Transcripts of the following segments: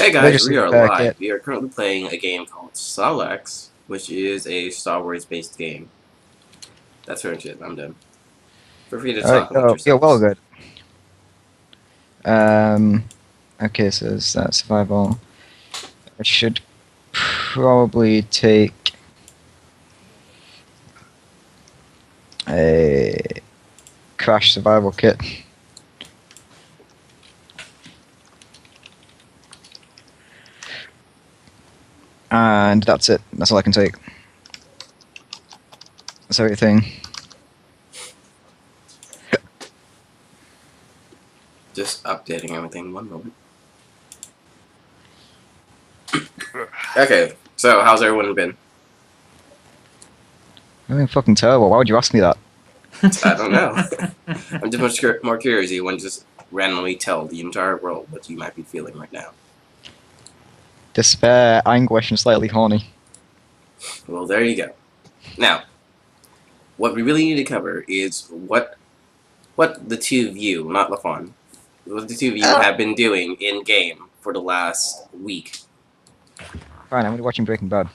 Hey They guys, just we are back live. it. We are currently playing a game called Solx, which is a Star Wars based game. That's very shit. I'm done. Feel free to talk amongst Yeah, well, yourselves. good. Um, okay, so there's that survival. I should probably take a crash survival kit. And that's it. That's all I can take. That's everything. Just updating everything. One moment. Okay, so how's everyone been? I'm being fucking terrible. Why would you ask me that? I don't know. I'm just much more curious. You want to just randomly tell the entire world what you might be feeling right now. Despair, anguish, and slightly horny. Well, there you go. Now, what we really need to cover is what the two of you, not LaFon, what the two of you have been doing in game for the last week. Fine, I'm gonna be watching Breaking Bad.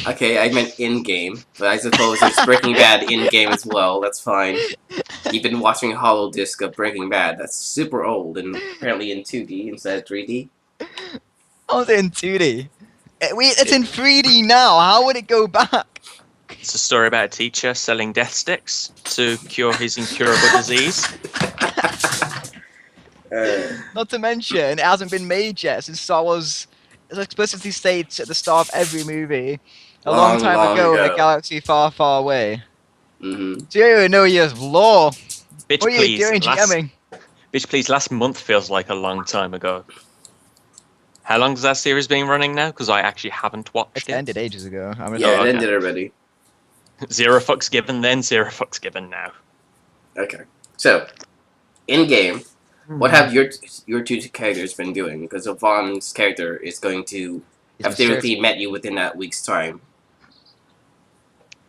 Okay, I meant in-game, but I suppose there's Breaking Bad in-game as well, that's fine. You've been watching a hollow disc of Breaking Bad, that's super old, and apparently in 2D instead of 3D. I was in 2D. It's in 3D now. How would it go back? It's a story about a teacher selling death sticks to cure his incurable disease. Not to mention, it hasn't been made yet since Star Wars explicitly states at the start of every movie, a long time ago in a galaxy far, far away. Mm-hmm. So you don't even know years of lore. Bitch, What are you doing, GMing? Bitch, please, last month feels like a long time ago. How long has that series been running now? Because I actually haven't watched It ended ages ago. Yeah, it ended already. Zero fucks given then, zero fucks given now. Okay. So, in-game, what have your two characters been doing? Because Vaughn's character is going to have theoretically met you within that week's time.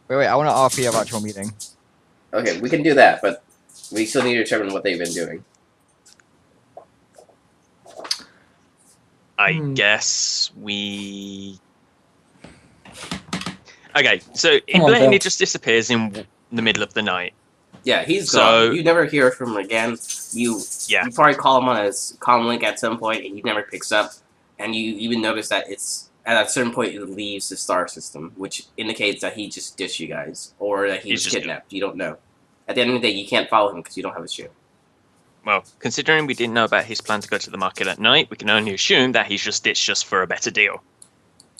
Wait, I want to RP our actual meeting. Okay, we can do that, but we still need to determine what they've been doing. I guess we... Okay, so he blatantly just disappears in the middle of the night. Yeah, he's gone. You never hear from him again. You probably call him on his comm link at some point, and he never picks up. And you even notice that it's at a certain point it leaves the star system, which indicates that he just ditched you guys, or that he was kidnapped. You don't know. At the end of the day, you can't follow him because you don't have a ship. Well, considering we didn't know about his plan to go to the market at night, we can only assume that he's just ditched just for a better deal.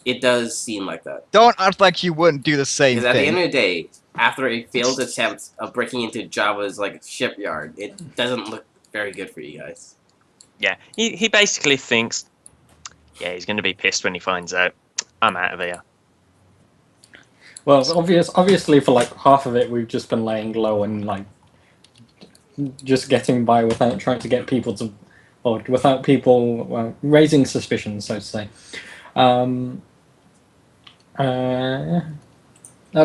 It does seem like that. Don't act like you wouldn't do the same thing. Because at the end of the day, after a failed attempt of breaking into Java's shipyard, it doesn't look very good for you guys. Yeah, he basically thinks, yeah, he's going to be pissed when he finds out. I'm out of here. Well, obviously for half of it, we've just been laying low and just getting by without trying to get people to, or without people raising suspicion, so to say. That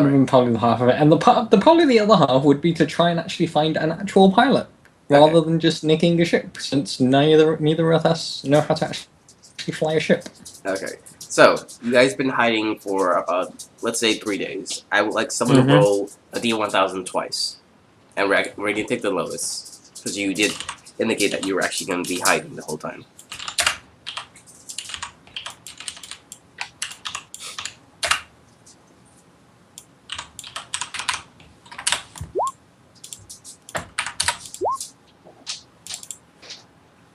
would have been probably the half of it, and probably the other half would be to try and actually find an actual pilot rather than just nicking a ship, since neither of us know how to actually fly a ship. Okay, so you guys been hiding for about, let's say, 3 days. I would like someone to roll a D1000 twice, and we're going to take the lowest because you did indicate that you were actually going to be hiding the whole time.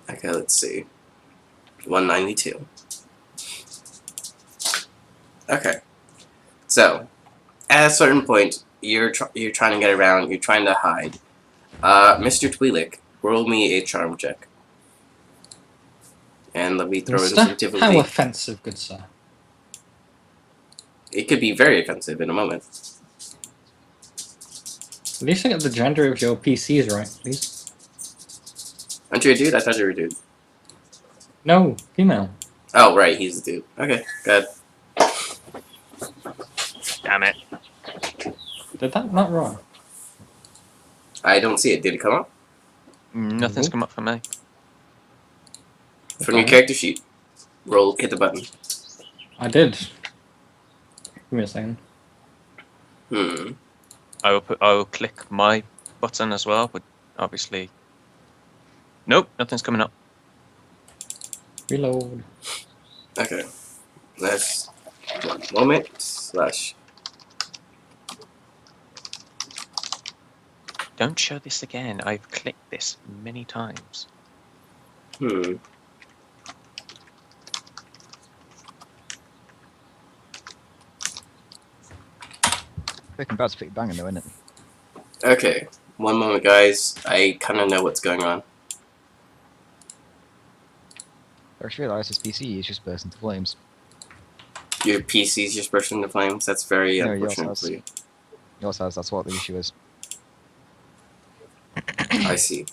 Okay, let's see. 192. Okay. So, at a certain point, you're trying to get around, you're trying to hide. Mr. Twi'lek, roll me a charm check. And let me throw in some difficulty. How offensive, good sir. It could be very offensive in a moment. At least I get the gender of your PCs right, please. Aren't you a dude? I thought you were a dude. No, female. Oh, right, he's a dude. Okay, good. Damn it. Did that not wrong? I don't see it. Did it come up? Nothing's come up for me. From your character sheet, hit the button. I did. Give me a second. I will click my button as well, but obviously, nope, nothing's coming up. Reload. Okay, let's 1 moment slash. Don't show this again. I've clicked this many times. Freaking about to put you banging though, isn't it? Okay, 1 moment, guys. I kind of know what's going on. I just realised this PC is just burst into flames. Your PC's just bursting into flames. That's very No, unfortunate for you. Yours has, that's what the issue is. I see.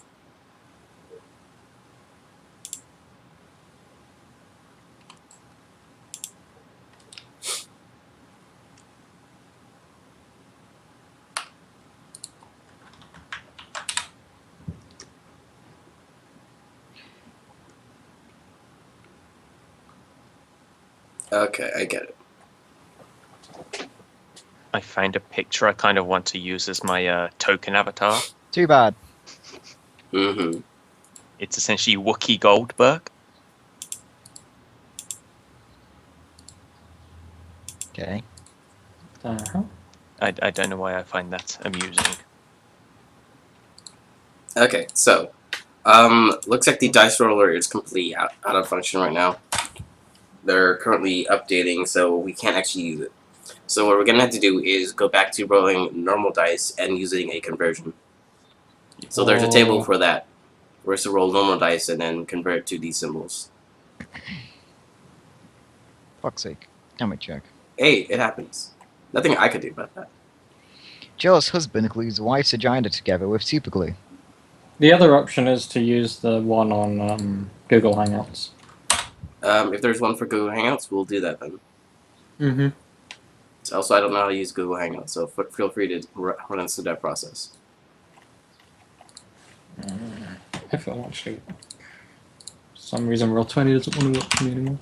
Okay, I get it. I found a picture I kind of want to use as my token avatar. Too bad. It's essentially Wookiee Goldberg. Okay. I don't know why I find that amusing. Okay, so, looks like the dice roller is completely out of function right now. They're currently updating, so we can't actually use it. So what we're gonna have to do is go back to rolling normal dice and using a conversion. So there's a table for that. We're to roll normal dice and then convert to these symbols. Fuck's sake. Damn it, Jack. Hey, it happens. Nothing I could do about that. Joe's husband glues wife's vagina together with super glue. The other option is to use the one on Google Hangouts. If there's one for Google Hangouts, we'll do that then. Also, I don't know how to use Google Hangouts, so feel free to run us through that process. If it'll actually... For some reason, Roll20 doesn't want to work for me anymore.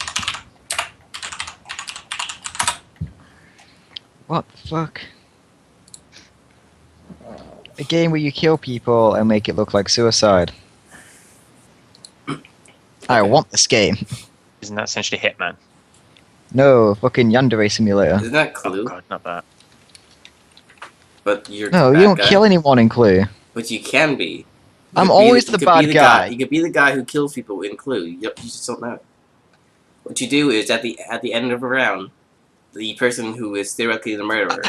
What the fuck? A game where you kill people and make it look like suicide. I want this game. Isn't that essentially Hitman? No, fucking Yandere Simulator. Isn't that Clue? Oh god, not that. But you're No, the you bad don't guy. kill anyone in Clue. But you can be. I'm always the bad guy. You could be the guy who kills people in Clue. You just don't know. What you do is at the end of a round, the person who is theoretically the murderer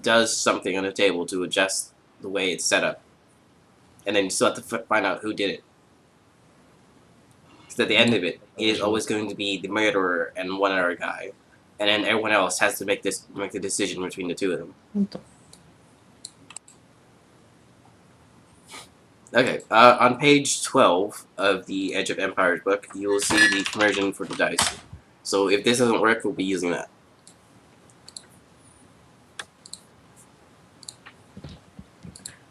does something on the table to adjust the way it's set up, and then you still have to find out who did it. Because at the end of it, it is always going to be the murderer and one other guy, and then everyone else has to make the decision between the two of them. Okay, on page 12 of the Edge of Empires book, you will see the conversion for the dice. So if this doesn't work, we'll be using that.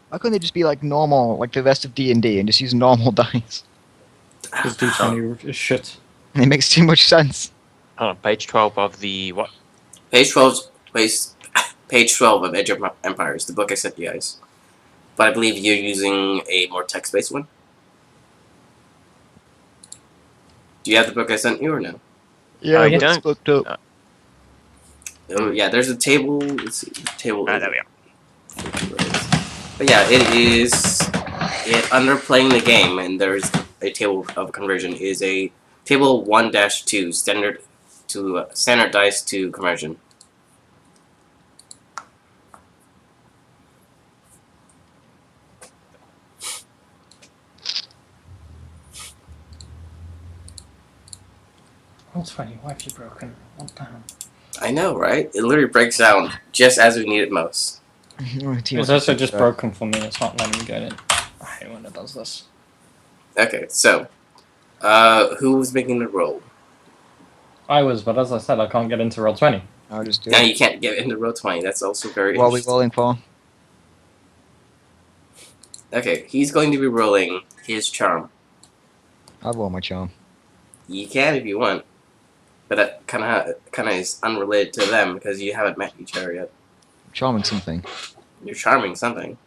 Why couldn't they just be like normal, like the rest of D&D, and just use normal dice? Because D20 is shit. It makes too much sense. Hold on, page 12 of the what? Page 12 of Edge of Empires, the book I sent you guys. But I believe you're using a more text-based one. Do you have the book I sent you or no? Yeah, you it's don't. booked up. Oh, yeah, there's a table. Let's see, the table. Ah, there we are. But yeah, under playing the game, and there's a table of conversion, is a table 1-2 standard dice to conversion. Roll20, why have you broken? What the hell? I know, right? It literally breaks down just as we need it most. It's also just broken for me, it's not letting me get it. I hate when it does this. Okay, so, who was making the roll? I was, but as I said, I can't get into Roll20. I'll just do Now it. you can't get into row 20. That's also very What are we interesting. rolling for? Okay, he's going to be rolling his charm. I'll roll my charm. You can if you want, but that kind of is unrelated to them because you haven't met each other yet. Charming something. You're charming something.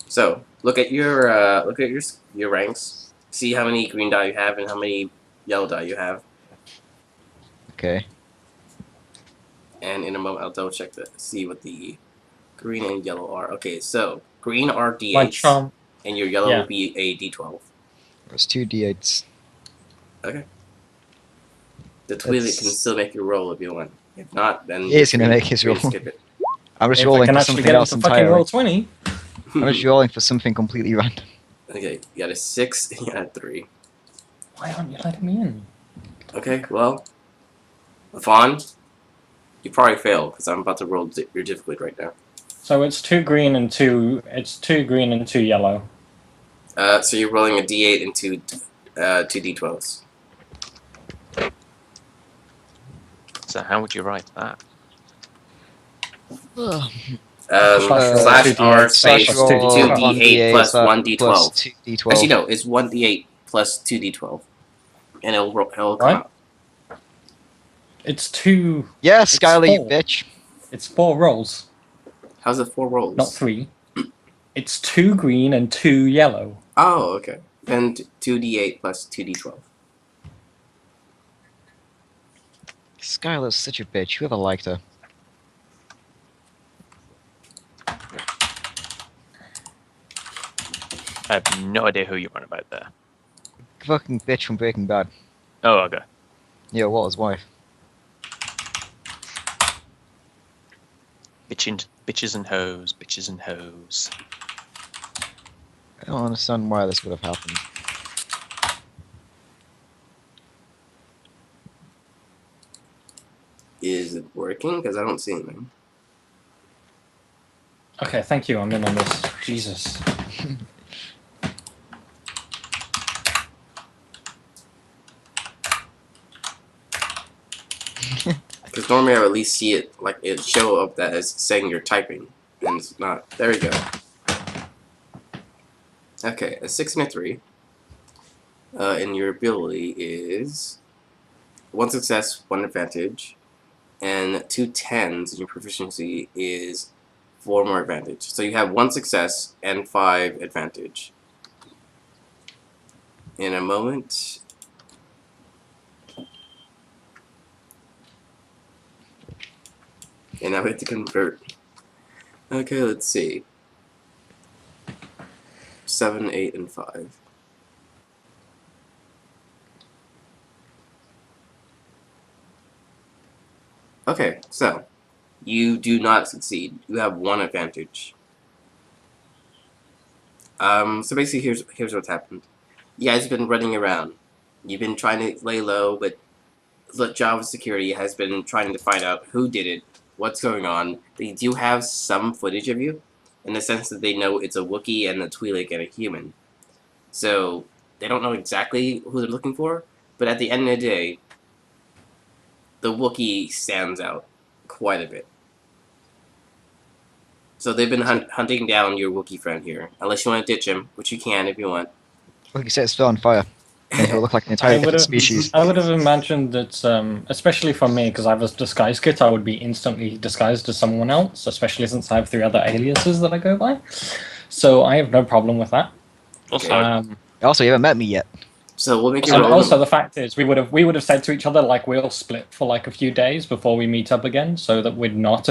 So look at your ranks. See how many green dye you have and how many yellow dye you have. Okay. And in a moment, I'll double check to see what the green and yellow are. Okay, so green are D8s, and your yellow will be a D12. There's 2 D8s. Okay. The Twi'lek can still make you roll if you want. If not, then he is going to make his roll. Skip it. I'm just if rolling I can for actually something get else him to fucking entirely. roll 20. I'm just rolling for something completely random. Okay, you got a 6 and you got a 3. Why aren't you letting me in? Okay, well, Vaughn, you probably fail because I'm about to roll your difficulty right now. So it's 2 green and 2. It's 2 green and 2 yellow. So you're rolling a D8 and two D12s. So how would you write that? Slash R space 2D8 plus 1D12. Plus 2D12. Actually, no, it's 1D8 plus 2D12. And it'll come out. It's 2. Yeah, Skylar, you bitch. It's 4 rolls. How's it 4 rolls? Not 3. It's 2 green and 2 yellow. Oh, okay. Then 2D8 plus 2D12. Skylar's such a bitch. Whoever liked her. I have no idea who you're on about there. Fucking bitch from Breaking Bad. Oh, okay. Yeah, Walter's wife. Bitches and hoes, bitches and hoes. I don't understand why this would have happened. Is it working? Because I don't see anything. Okay, thank you. I'm in on this. Jesus. Because normally I would at least see it, like, it show up that as saying you're typing. And it's not. There we go. Okay, a 6 and a 3. And your ability is 1 success, 1 advantage. And 2 10s, and your proficiency is 4 more advantage. So you have 1 success and 5 advantage. In a moment. And now we have to convert. Okay, let's see. 7, 8, and 5. Okay, so you do not succeed. You have 1 advantage. So basically, here's what's happened. You guys have been running around. You've been trying to lay low, but Java Security has been trying to find out who did it, what's going on. They do have some footage of you, in the sense that they know it's a Wookiee and a Twi'lek and a human. So they don't know exactly who they're looking for, but at the end of the day, the Wookiee stands out quite a bit. So they've been hunting down your Wookiee friend here, unless you want to ditch him, which you can if you want. Like you said, it's still on fire. It will look like an entirely different species. I would have imagined that, especially for me, because I have a disguise kit, I would be instantly disguised as someone else, especially since I have 3 other aliases that I go by. So I have no problem with that. Also, you haven't met me yet. So we'll make it. And also, the fact is, we would have said to each other, like, we'll split for like a few days before we meet up again, so that we're not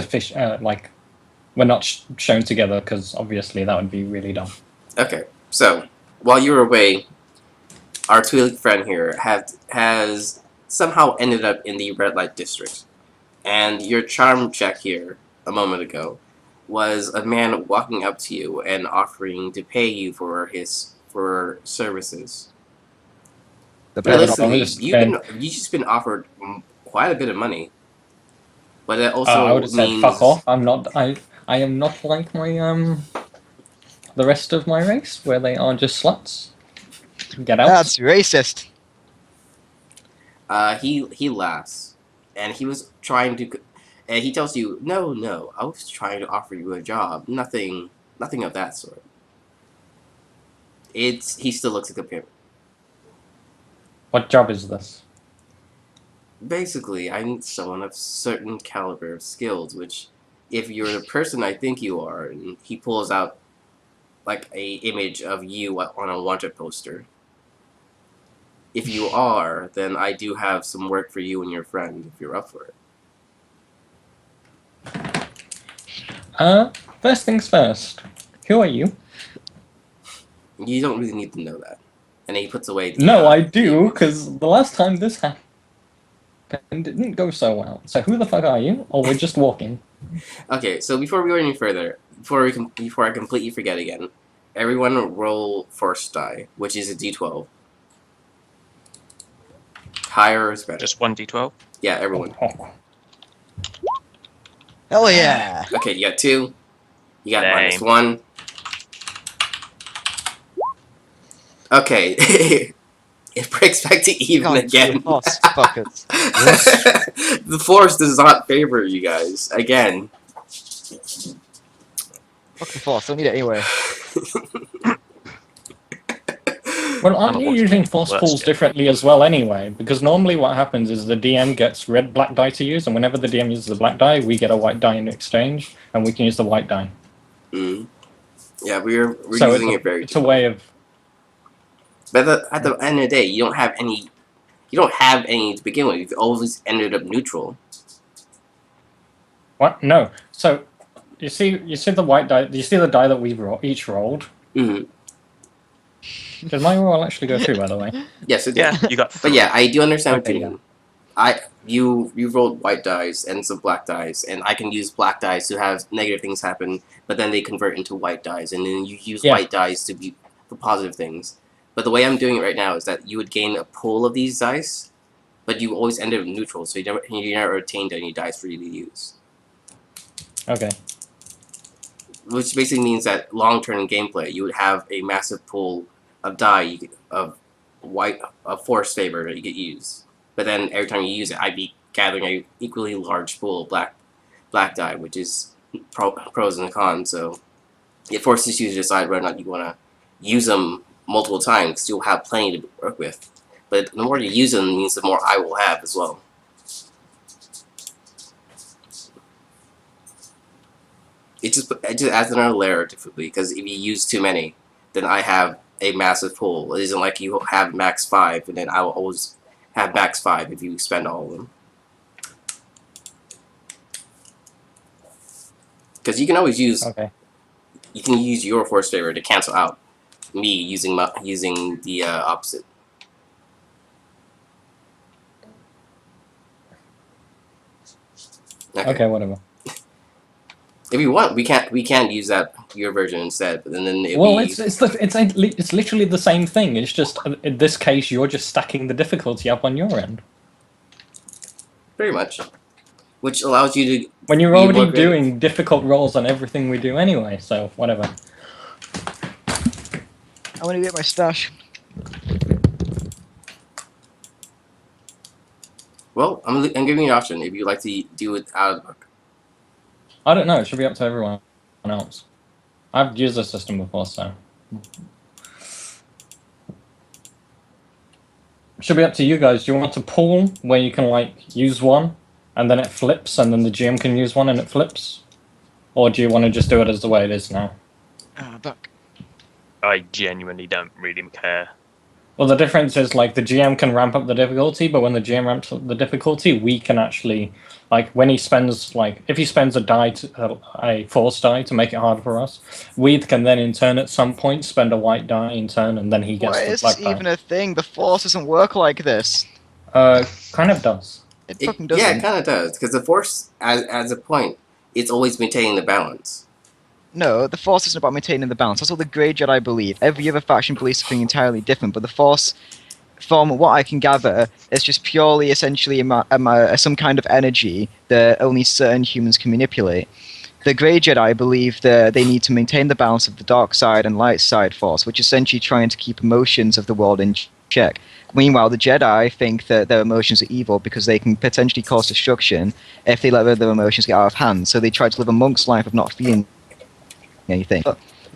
we're not shown together, because obviously that would be really dumb. Okay, so while you were away, our Twi'lek friend here has somehow ended up in the red light district, and your charm check here a moment ago was a man walking up to you and offering to pay you for services. Realistically, you've just been offered quite a bit of money, but that also I would have means said, "Fuck off! I am not like my the rest of my race, where they are just sluts. Get out." That's racist. He laughs, and he was trying to, and he tells you, no, I was trying to offer you a job, nothing of that sort. He still looks like a pimp. What job is this? Basically, I need someone of certain caliber of skills, which, if you're the person I think you are, and he pulls out, like, a image of you on a wanted poster. If you are, then I do have some work for you and your friend, if you're up for it. First things first. Who are you? You don't really need to know that. And he puts away the... No, I do, because the last time this happened, it didn't go so well. So who the fuck are you? Or we're just walking? Okay, so before we go any further, before I completely forget again, everyone roll force die, which is a d12. Higher is better. Just 1d12? Yeah, everyone. Hell yeah! Okay, you got 2. You got Same. -1. Okay. It breaks back to even again. Fuckers. The force does not favor you guys. Again. Fuck the force, don't need it anyway. Well, aren't you using force pools differently as well anyway? Because normally what happens is the DM gets black die to use, and whenever the DM uses the black die, we get a white die in exchange, and we can use the white die. Mm. Yeah, we're so using it very. It's a way of. But at the end of the day, you don't have any. You don't have any to begin with. You've always ended up neutral. What? No. So you see the white die. You see the die that we each rolled. Mm-hmm. Did my roll actually go through, by the way? Yes, it did. Yeah, you got 3. But yeah, I do understand what you Okay, mean. You rolled white dice and some black dice, and I can use black dice to have negative things happen, but then they convert into white dice, and then you use white dice to be for positive things. But the way I'm doing it right now is that you would gain a pool of these dice, but you always end up neutral, so you never retained any dice for you to use. Okay. Which basically means that long-term gameplay, you would have a massive pool of die of force favor that you could use. But then every time you use it, I'd be gathering a equally large pool of black die, which is pros and cons. So it forces you to decide whether or not you want to use them multiple times, because you'll have plenty to work with. But the more you use them means the more I will have as well. It just adds another layer of difficulty, because if you use too many, then I have a massive pool. It isn't like you have max 5, and then I will always have max 5 if you spend all of them. Because you can always use... Okay. You can use your force favor to cancel out me using the opposite. Okay, whatever. If you want, we can use your version instead. But then it's literally the same thing. It's just in this case you're just stacking the difficulty up on your end. Pretty much, which allows you to. When you're already doing difficult rolls on everything we do anyway, so whatever. I want to get my stash. Well, I'm giving you an option if you'd like to do it out of the book. I don't know. It should be up to everyone else. I've used the system before, so it should be up to you guys. Do you want to pool where you can like use one, and then it flips, and then the GM can use one and it flips, or do you want to just do it as the way it is now? Buck. I genuinely don't really care. Well, the difference is like the GM can ramp up the difficulty, but when the GM ramps up the difficulty, we can actually, like, when he spends, like, if he spends a force die to make it harder for us, we can then in turn at some point spend a white die in turn, and then he gets the black die. Why is even a thing? The force doesn't work like this. Kind of does. It fucking doesn't. Yeah, it kind of does, because the force, as a point, it's always maintaining the balance. No, the Force isn't about maintaining the balance. That's what the Grey Jedi believe. Every other faction believes something entirely different, but the Force, from what I can gather, is just purely, essentially, some kind of energy that only certain humans can manipulate. The Grey Jedi believe that they need to maintain the balance of the dark side and light side Force, which is essentially trying to keep emotions of the world in check. Meanwhile, the Jedi think that their emotions are evil because they can potentially cause destruction if they let their emotions get out of hand, so they try to live a monk's life of not feeling anything.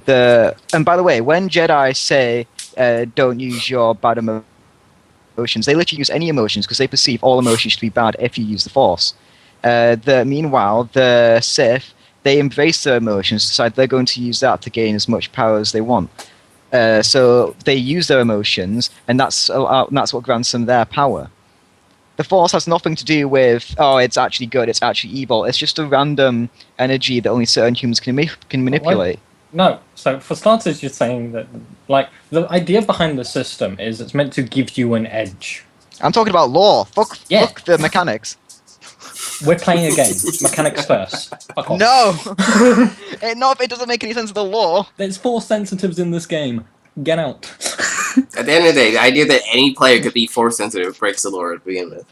And by the way, when Jedi say don't use your bad emotions emotions. They literally use any emotions because they perceive all emotions to be bad if you use the Force. Meanwhile, the Sith, they embrace their emotions, decide they're going to use that to gain as much power as they want. So they use their emotions, and that's what grants them their power. The Force has nothing to do with, oh, it's actually good, it's actually evil. It's just a random energy that only certain humans can manipulate. No, so for starters, you're saying that, like, the idea behind the system is it's meant to give you an edge. I'm talking about law. Fuck the mechanics. We're playing a game. Mechanics first. Fuck off. No! It doesn't make any sense of the law. There's Force sensitives in this game. Get out. At the end of the day, the idea that any player could be Force sensitive breaks the lore to begin with.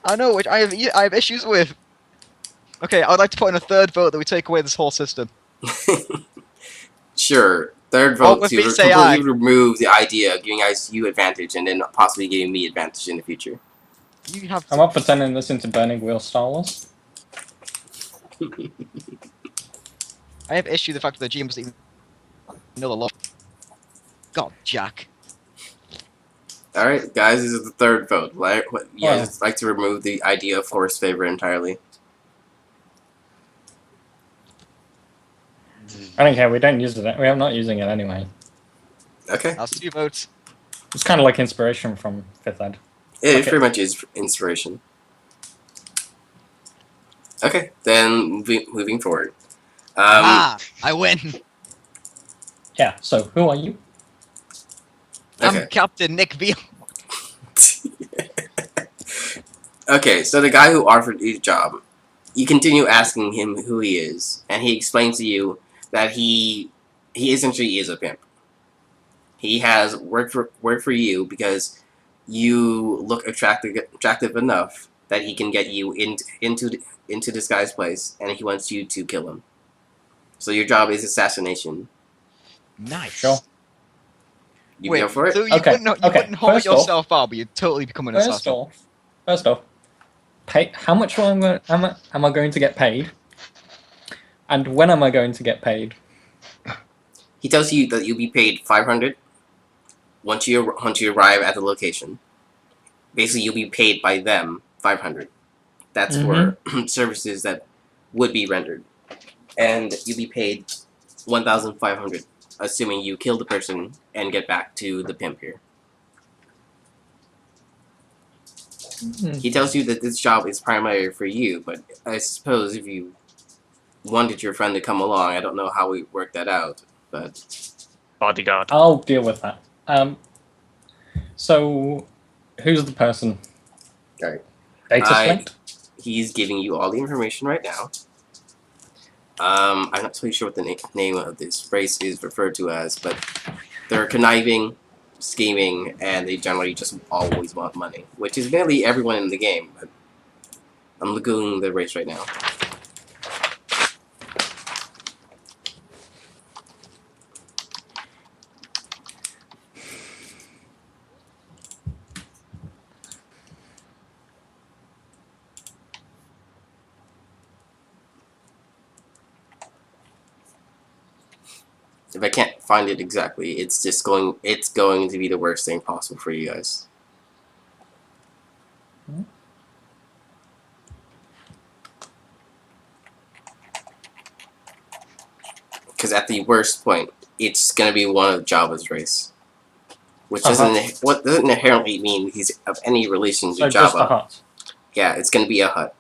I know, which I have issues with. Okay, I would like to put in a third vote that we take away this whole system. Sure. Third vote to completely remove the idea of giving you advantage and then possibly giving me advantage in the future. I'm up for turning this into Burning Wheel Star Wars. I have issue with the fact that the GM doesn't even know the law. God, Jack. Alright, guys, this is the third vote. You guys like to remove the idea of Force favor entirely? I don't care, we don't use it. We're not using it anyway. Okay. That's 2 votes. It's kind of like inspiration from 5th Ed. It pretty much is inspiration. Okay, then moving forward. I win. Yeah, so who are you? I'm Captain Nick Beale. Okay, so the guy who offered you the job, you continue asking him who he is, and he explains to you that he essentially is a pimp. He has worked for you because you look attractive enough that he can get you into this guy's place, and he wants you to kill him. So your job is assassination. Nice. Sure. You go for it? So you wouldn't hold yourself out, but you'd totally become an assassin. First off, how much am I going to get paid? And when am I going to get paid? He tells you that you'll be paid 500 once you arrive at the location. Basically, you'll be paid by them 500. That's for services that would be rendered. And you'll be paid 1,500, assuming you kill the person and get back to the pimp here. He tells you that this job is primarily for you, but I suppose if you wanted your friend to come along, I don't know how we work that out, but... Bodyguard. I'll deal with that. So, who's the person? Alright. Data select? He's giving you all the information right now. I'm not totally sure what the name of this race is referred to as, but they're conniving, scheming, and they generally just always want money, which is nearly everyone in the game, but I'm Googling the race right now. If I can't find it exactly, it's going to be the worst thing possible for you guys. Because at the worst point, it's going to be one of Jabba's race. Which doesn't inherently mean he's of any relation to Jabba. Just a hut. Yeah, it's going to be a hut.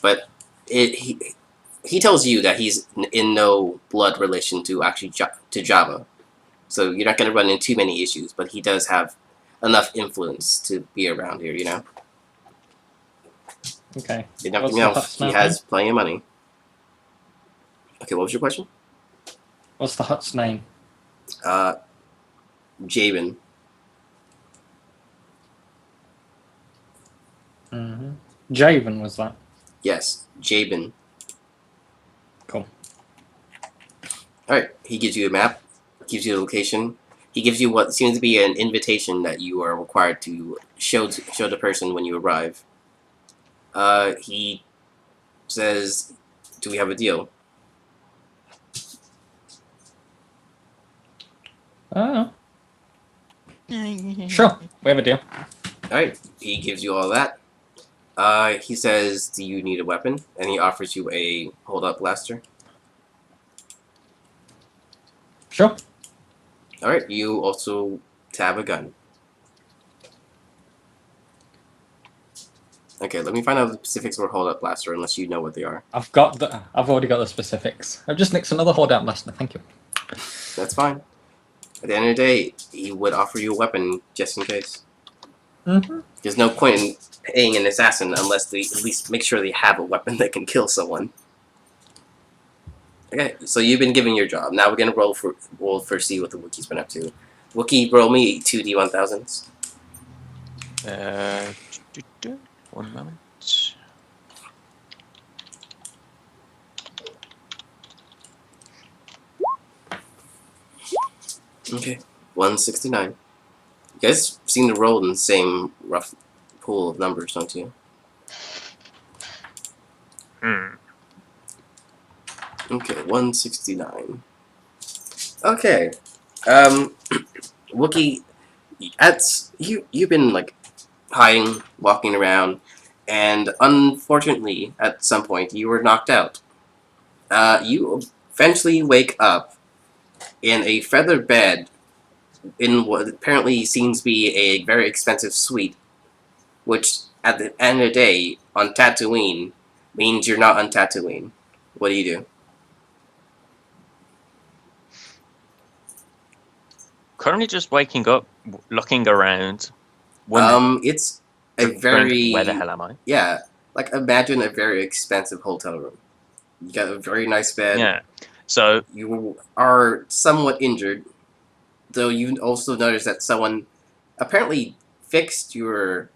But he tells you that he's in no blood relation to to Jabba. So you're not going to run into too many issues, but he does have enough influence to be around here, you know? Okay. He has plenty of money. Okay, what was your question? What's the hut's name? Jabin. Javen was that? Yes, Jabin. Cool. Alright, he gives you a map, gives you a location. He gives you what seems to be an invitation that you are required to show the person when you arrive. He says, "Do we have a deal?" Sure, we have a deal. Alright, he gives you all that. He says, do you need a weapon? And he offers you a hold-up blaster. Sure. Alright, you also have a gun. Okay, let me find out the specifics for hold-up blaster, unless you know what they are. I've already got the specifics. I've just nicked another hold out blaster, thank you. That's fine. At the end of the day, he would offer you a weapon just in case. Mm-hmm. There's no point in paying an assassin unless they at least make sure they have a weapon that can kill someone. Okay, so you've been given your job. Now we're gonna roll for see what the Wookiee's been up to. Wookiee, roll me 2d1000s. 1 moment. Okay, 169. You guys seem to roll in the same rough pool of numbers, don't you? Okay, 169. Okay, Wookiee, you've been like hiding, walking around, and unfortunately, at some point, you were knocked out. You eventually wake up in a feather bed in what apparently seems to be a very expensive suite, which at the end of the day, on Tatooine, means you're not on Tatooine. What do you do? Currently just waking up, looking around. It's a very... Where the hell am I? Yeah, like imagine a very expensive hotel room. You got a very nice bed. Yeah. So you are somewhat injured, though you also notice that someone apparently fixed your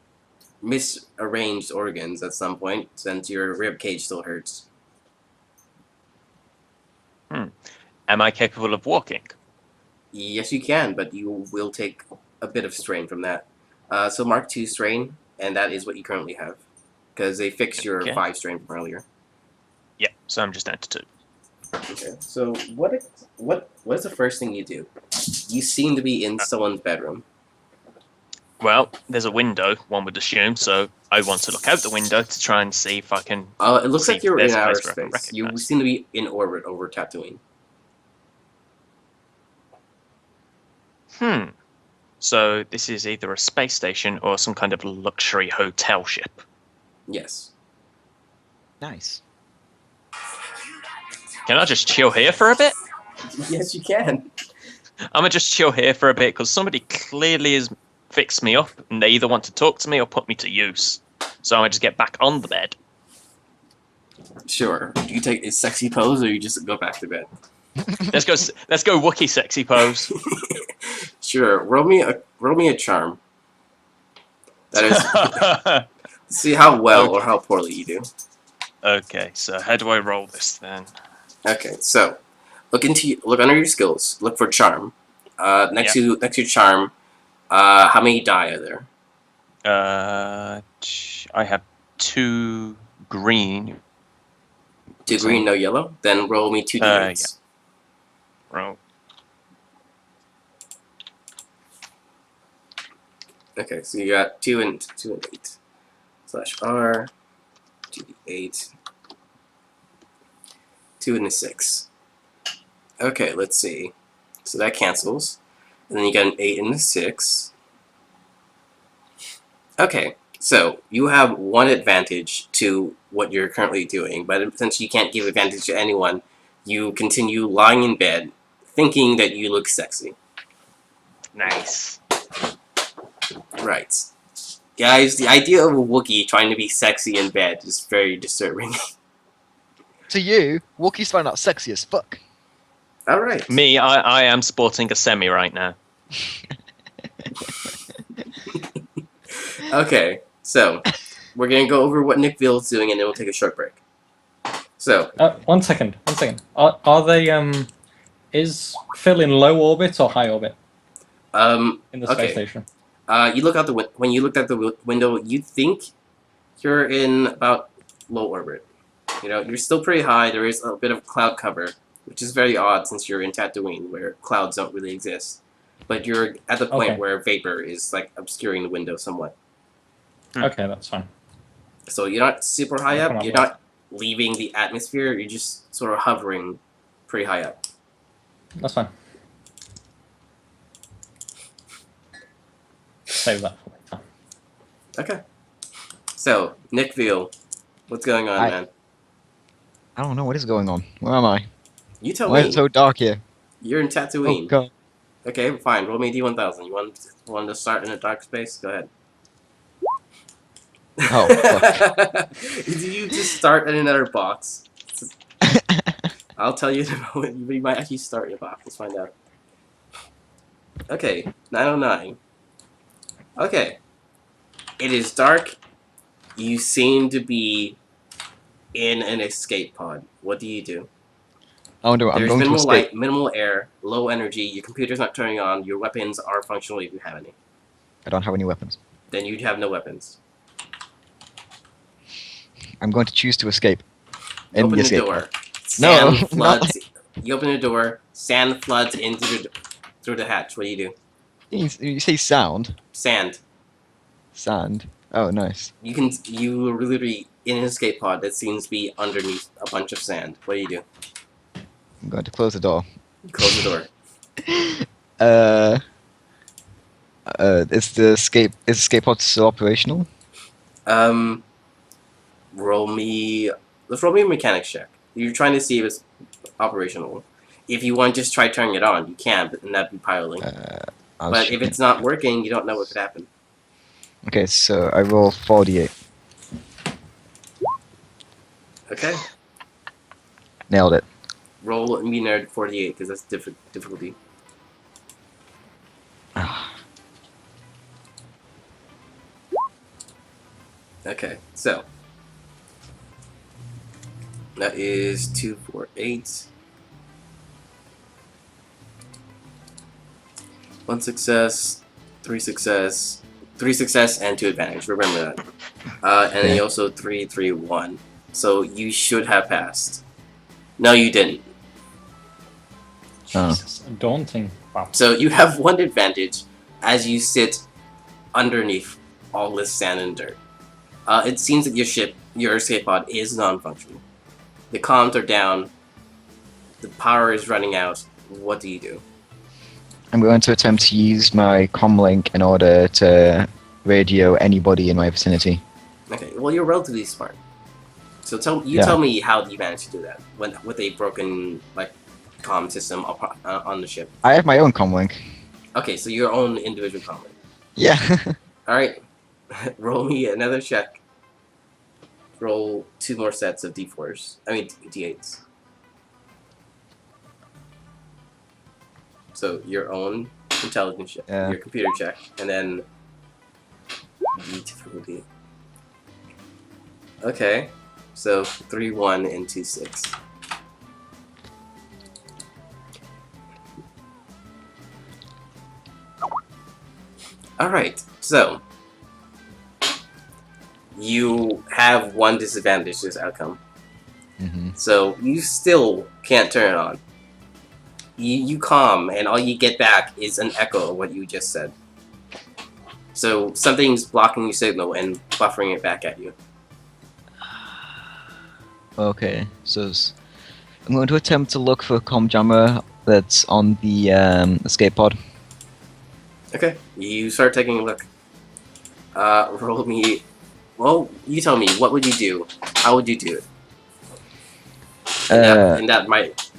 misarranged organs at some point, since your rib cage still hurts. Am I capable of walking? Yes, you can, but you will take a bit of strain from that. So mark 2 strain, and that is what you currently have, because they fixed your 5 strain from earlier. Yeah, so I'm just down to 2. Okay, so what is the first thing you do? You seem to be in someone's bedroom. Well, there's a window, one would assume, so I want to look out the window to try and see if I can... It looks like you're in there's a outer place where I can space. You recognize. seem to be in orbit over Tatooine. So this is either a space station or some kind of luxury hotel ship. Yes. Nice. Can I just chill here for a bit? Yes, you can. I'm gonna just chill here for a bit because somebody clearly has fixed me up and they either want to talk to me or put me to use. So I'm gonna just get back on the bed. Sure. Do you take a sexy pose or you just go back to bed? Let's go Wookiee sexy pose. Sure. Roll me a charm. That is see how well or how poorly you do. Okay, so how do I roll this then? Okay, so look under your skills. Look for charm. Next to charm, how many die are there? I have 2 green. 2 green, no yellow. Then roll me 2 d8s. Yeah. Roll. Okay, so you got 2 and 8. /R 2d8 2 and a 6. Okay, let's see. So that cancels, and then you got an 8 and a 6. Okay, so you have one advantage to what you're currently doing, but since you can't give advantage to anyone, you continue lying in bed, thinking that you look sexy. Nice. Right. Guys, the idea of a Wookiee trying to be sexy in bed is very disturbing. To you, Wookiees find out sexy as fuck. Alright. Me, I am sporting a semi right now. Okay, so we're gonna go over what Nick Ville's doing and then we'll take a short break. So One second. Are they is Phil in low orbit or high orbit in the space station? You look out when you looked at the window, you think you're in about low orbit. You know, you're still pretty high. There is a bit of cloud cover, which is very odd since you're in Tatooine, where clouds don't really exist. but you're at the point Okay. where vapor is like obscuring the window somewhat. Okay, that's fine. So you're not super high Come up. on, You're boys. not leaving the atmosphere. You're just sort of hovering pretty high up. That's fine. Save that for later. Okay. So Nick Veal, what's going on, man? I don't know what is going on. Where am I? You tell Why is me. it so dark here? You're in Oh Tatooine. god. Okay, fine. Roll me a d1000. You want to start in a dark space? Go ahead. Oh, fuck. Did you just start in another box? I'll tell you in a moment. You might actually start in a box. Let's find out. Okay, 909. Okay. It is dark. You seem to be in an escape pod. What do you do? I'm There's going to minimal escape. light, minimal air, low energy. Your computer's not turning on. Your weapons are functional if you have any. I don't have any weapons. Then you have no weapons. I'm going to choose to escape. You In open the the escape door. pod. Sand No, floods. You open the door. Sand floods into through the hatch. What do you do? You say sound? Sand. Sand. Oh, nice. You are literally in an escape pod that seems to be underneath a bunch of sand. What do you do? I'm going to close the door. You close the door. Is the escape pod still operational? Roll me. Let's roll me a mechanics check. You're trying to see if it's operational. If you want to just try turning it on, you can, but then that'd be piling. But if it's not working, you don't know what could happen. Okay, so I roll 48. Okay. Nailed it. Roll me nerd 48 because that's difficulty. Okay, so that is 2, 4, 8. 1 success, 3 success, 3 success, and 2 advantage. Remember that. And then you also 3, 3, 1. So you should have passed. No, you didn't. Jesus, daunting. Wow. So you have 1 advantage as you sit underneath all this sand and dirt. It seems that your escape pod is non-functional. The comms are down. The power is running out. What do you do? I'm going to attempt to use my comlink in order to radio anybody in my vicinity. Okay, well you're relatively smart. So tell me how you managed to do that with a broken comm system on the ship. I have my own comlink. Okay, so your own individual comlink. Yeah. All right, roll me another check. Roll 2 more sets of d4s. I mean d8s. So your own intelligence check, your computer check, and then the difficulty. Okay, so 3, 1, and 2, 6. All right, so you have 1 disadvantage to this outcome. So you still can't turn it on. You calm, and all you get back is an echo of what you just said. So something's blocking your signal and buffering it back at you. Okay, so I'm going to attempt to look for a comm jammer that's on the escape pod. Okay, you start taking a look. Roll me. Well, you tell me. What would you do? How would you do it? And that might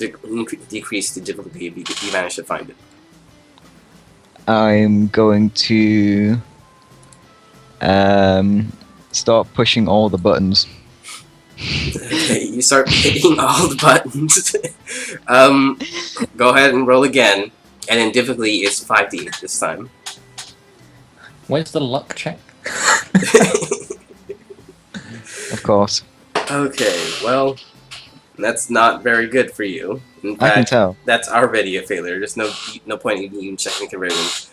decrease the difficulty if you manage to find it. I'm going to start pushing all the buttons. Okay, you start hitting all the buttons. Go ahead and roll again, and then difficulty is 5d this time. Where's the luck check? Of course. Okay, well, that's not very good for you. In fact, I can tell. That's already a failure. There's no point in even checking conversion.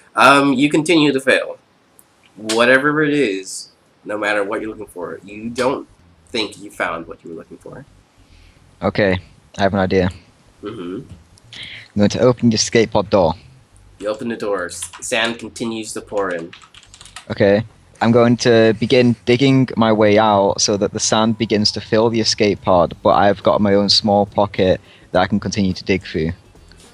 You continue to fail. Whatever it is, no matter what you're looking for, you don't think you found what you were looking for. Okay, I have an idea. I'm going to open the escape pod door. You open the doors. Sand continues to pour in. Okay. I'm going to begin digging my way out so that the sand begins to fill the escape pod, but I've got my own small pocket that I can continue to dig through.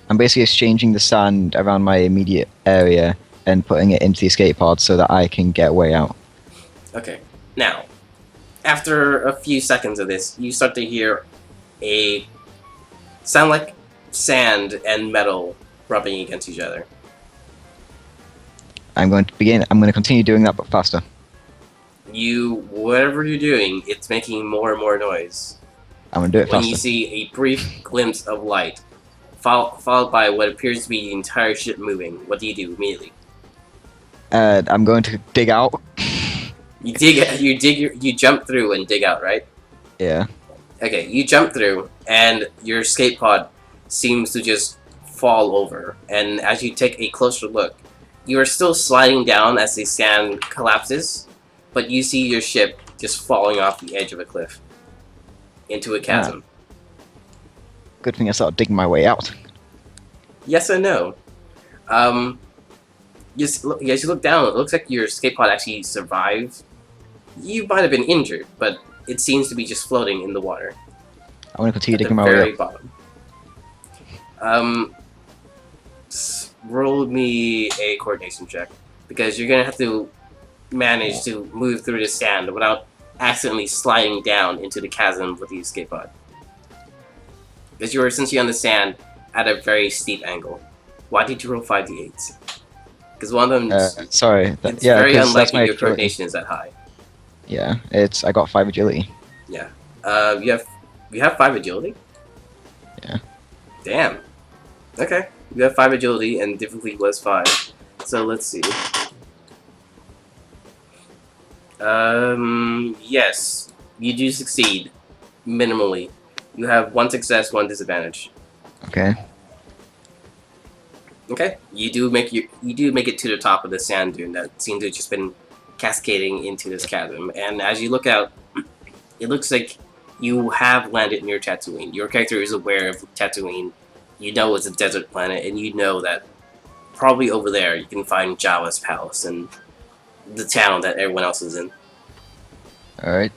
I'm basically exchanging the sand around my immediate area and putting it into the escape pod so that I can get a way out. Okay. Now, after a few seconds of this, you start to hear a sound like sand and metal rubbing against each other. I'm going to continue doing that, but faster. Whatever you're doing, it's making more and more noise. I'm going to do it When faster. you see a brief glimpse of light, followed by what appears to be the entire ship moving, what do you do immediately? I'm going to dig out. You jump through and dig out, right? Yeah. Okay, you jump through, and your escape pod seems to just fall over. And as you take a closer look, you are still sliding down as the sand collapses, but you see your ship just falling off the edge of a cliff into a chasm. Good thing I started digging my way out. Yes and no. As you look down, it looks like your escape pod actually survived. You might have been injured, but it seems to be just floating in the water. I'm going to continue at the digging my way very up. bottom. Roll me a coordination check, because you're gonna have to manage to move through the sand without accidentally sliding down into the chasm with the escape pod. Because you're essentially on the sand at a very steep angle. Why did you roll 5d8s? Because one of them, Sorry. it's very 'cause that's unlikely my your agility. coordination is that high. Yeah, I got 5 agility. Yeah. You have 5 agility? Yeah. Damn. Okay. You have 5 agility and difficulty was 5. So let's see. Yes. You do succeed. Minimally. You have 1 success, 1 disadvantage. Okay. Okay. You do make it to the top of the sand dune that seems to have just been cascading into this chasm. And as you look out, it looks like you have landed near Tatooine. Your character is aware of Tatooine. You know it's a desert planet, and you know that probably over there you can find Jabba's palace and the town that everyone else is in. Alright.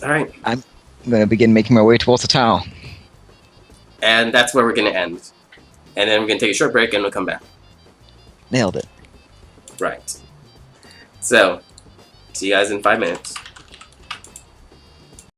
Alright. I'm going to begin making my way towards the town. And that's where we're going to end. And then we're going to take a short break and we'll come back. Nailed it. Right. So, see you guys in 5 minutes.